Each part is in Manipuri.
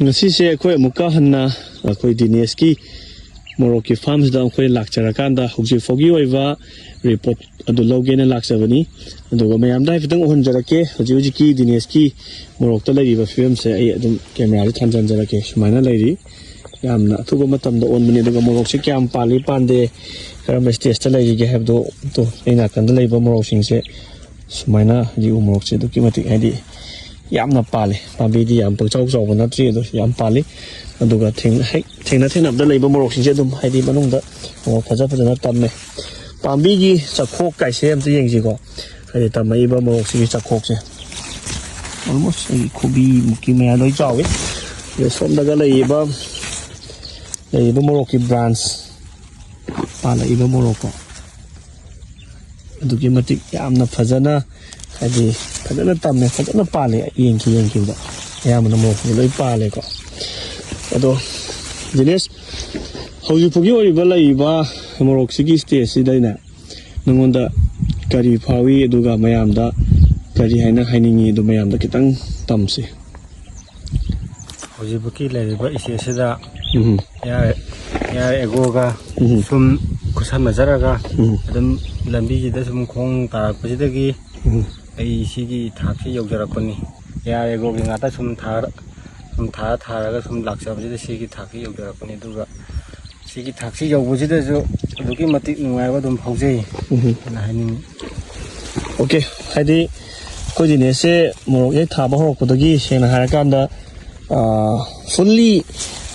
ngasi akhoi amuka hanna akhoi Dinesh ki morok ki farm da akhoi lakcharakanda hugji fogi oiwa report adu logena laksabani aduga mayam dai fitang honjarake huji ki Dinesh ki morok ta laiba film se ai adum camera ri thanjan jarake sumaina lairi yamna thuba matam da on mani aduga morok se kyam pali pande karam stage ta lairi ge habdo to ina kan da laiba morok sing se sumaina ji morok se duki mati hadi yamna pale pambi di yam pangchau chau bana tri do yam pale aduga thengna da laiba morok sing se dum hadi manung da morok faja na tamme pambi gi chakhok kai se am yeng ji ko hadi tamai ba morok sing chakhok se almost khobi muki me aloi chawi ye som daga laiba morok ki branch pala iba morok ko adugi matik yamna fajana hadi fajana tamme fajana pale yengki da yamna morok loi pale ko ado Dinesh hauji phugi ori ba laiba morok sigi stage si daina nangonda kari phawi aduga mayam da kari haina hainingi du mayam da kitang tamsi hauji buki laiba ise sida ya egoga sum kusam majaraga adum lambi jida sum khong tarak pajidagi ai sigi thaki yogjarakoni ya egogi ngata sum tharaga sum laksabjida sigi thaki yogjarakoni duga sigi thaki yogujida jo duki mati nungaiba dum phaujei na hainin okay hadi ko Dinesh se morok ye thaba horokpodagi sena harakanda fully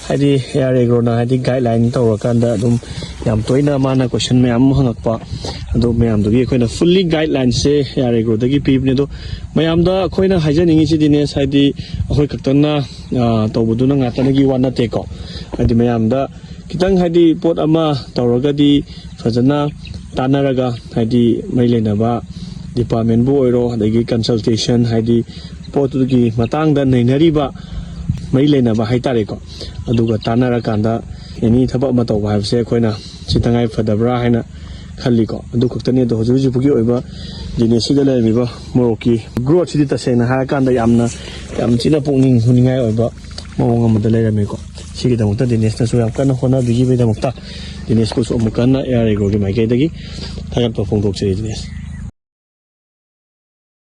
hadi air agro na hadi guideline tawrakanda dum yam toina mana question mayam hangakpa ado mayam dogi khoina fully guideline se air agro dagi pibne do mayam da khoina haijaningi si Dinesh hadi akhoi kaktana tawbuduna ngatana gi wana te ko hadi mayam da kitang hadi pot ama tawragadi fajana tanaraga hadi mailena ba department bu oiro hadi consultation hadi potugi matang da nainariba mai lena ba haitare ko aduga tanara kanda eni thaba ma taw ba se khoina sitangai fadabra haina khalli ko adu khaktani do huju pugi oiba Dinesh da lai ba moroki growth sidi ta sena ha kanda yam china pungning huningai oiba mawong amada lai rame ko sigi da mutta Dinesh na so yam kana hona bigi be da mutta Dinesh ko so mukana air agro gi mai kai dagi thagap to phongdok chiri Dinesh